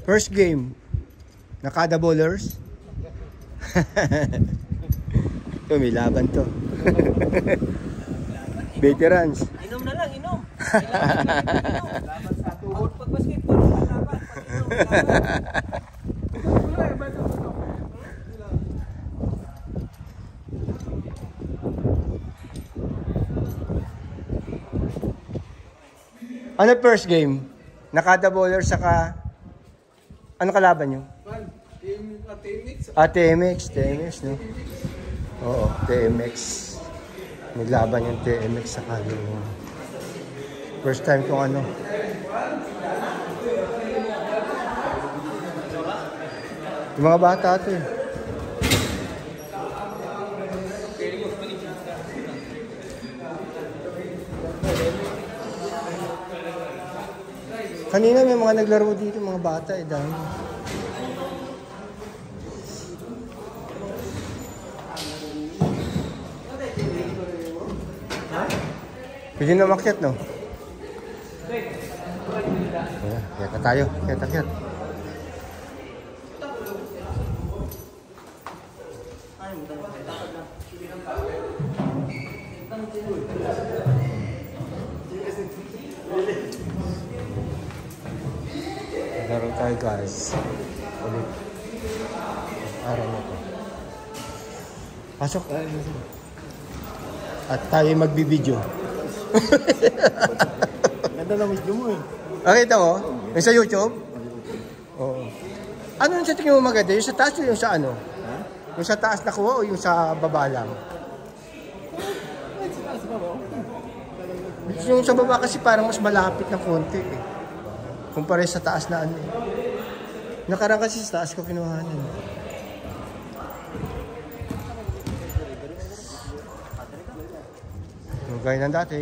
First game, Nakada Bowlers. Ito, may laban to. Veterans. Inom na lang, inom. Laban sa tuhod. Pag basketball, laban. Ano first game? Nakada Bowlers saka ano kalaban nyo? TMX. TMX, no? Oo, TMX. Naglaban yung TMX saka yung first time kong ano. Yung mga bata ito eh. Kanina may mga naglaro dito, mga bata eh, dami. Pwede na makyat, no? Kaya na tayo, kyat. Laro tayo guys. Ulit. Araw na to. Pasok. At tayo magbibideo. Ganda na video mo eh. Nakita mo? Yung sa YouTube? Oo. Ano yung sa tingin mo maganda? Yung sa taas o yung sa ano? Yung sa taas nakuha o yung sa baba lang? Yung sa baba kasi parang mas malapit ng konti eh. Kumpara sa taas na ano eh. Nakarang kasi sa taas ko kinuhanan. Gaya ng dati.